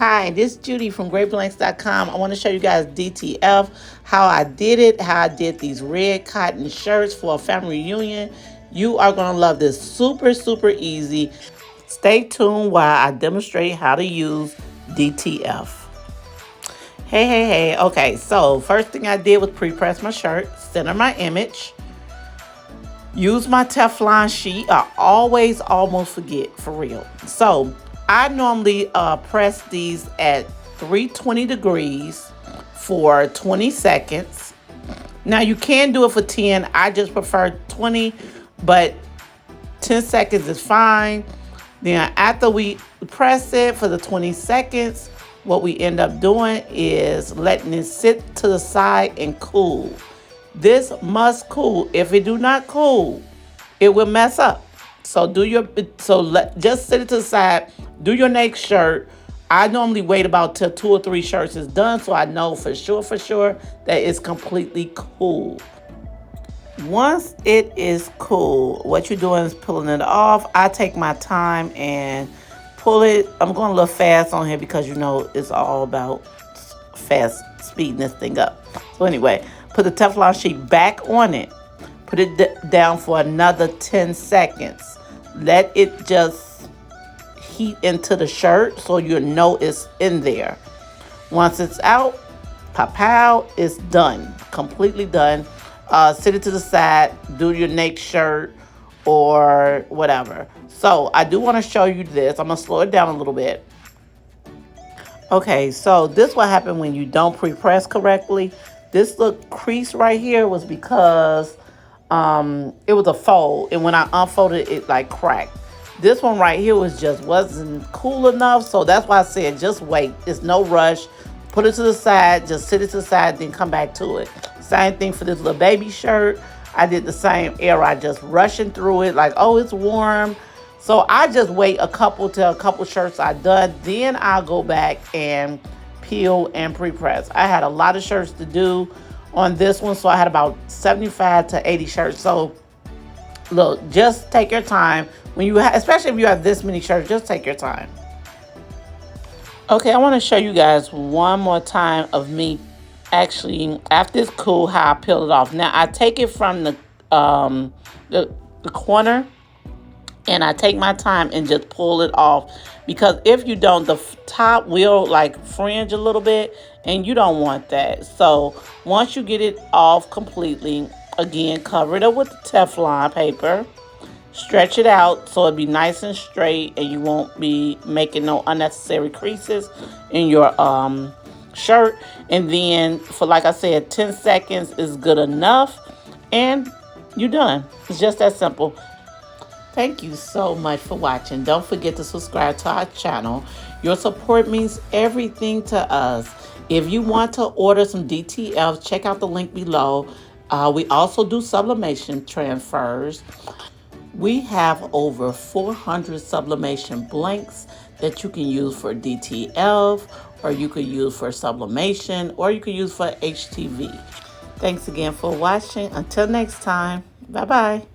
Hi, this is Judy from Greatblanks.com. I want to show you guys DTF, how I did it, how I did these red cotton shirts for a family reunion. You are going to love this. Super, super easy. Stay tuned while I demonstrate how to use DTF. Hey. Okay, so first thing I did was pre-press my shirt, center my image, use my Teflon sheet. I always almost forget, for real. So I normally press these at 320 degrees for 20 seconds. Now you can do it for 10. I just prefer 20, but 10 seconds is fine. Then after we press it for the 20 seconds, what we end up doing is letting it sit to the side and cool. This must cool. If it do not cool, it will mess up. So just sit it to the side. Do your next shirt. I normally wait about till 2 or 3 shirts is done, so I know for sure that it's completely cool. Once it is cool, what you're doing is pulling it off. I take my time and pull it. I'm going a little fast on here because you know it's all about fast speeding this thing up. So anyway, put the Teflon sheet back on it. Put it down for another 10 seconds. Let it just heat into the shirt so you know it's in there. Once it's out, pow, it's done. Completely done. Sit it to the side. Do your next shirt or whatever. So I do want to show you this. I'm going to slow it down a little bit. Okay, so this what happened when you don't pre-press correctly. This little crease right here was because it was a fold, and when I unfolded it like cracked. This one right here wasn't cool enough, so that's why I said just wait. It's no rush. Put it to the side, just sit it to the side, then come back to it. Same thing for this little baby shirt. I did the same error. I just rushing through it like, oh, it's warm. So I just wait a couple shirts are done, then I'll go back and peel and pre-press. I had a lot of shirts to do on this one, so I had about 75 to 80 shirts. So look, just take your time when you especially if you have this many shirts. Just take your time. Okay, I want to show you guys one more time of me actually after it's cool how I peel it off. Now I take it from the corner and I take my time and just pull it off, because if you don't, the top will like fringe a little bit and you don't want that. So once you get it off completely, again, cover it up with the Teflon paper, stretch it out so it'll be nice and straight and you won't be making no unnecessary creases in your shirt. And then for, like I said, 10 seconds is good enough and you're done. It's just that simple. Thank you so much for watching. Don't forget to subscribe to our channel. Your support means everything to us. If you want to order some DTF, check out the link below. We also do sublimation transfers. We have over 400 sublimation blanks that you can use for DTF, or you could use for sublimation, or you could use for HTV. Thanks again for watching. Until next time, bye-bye.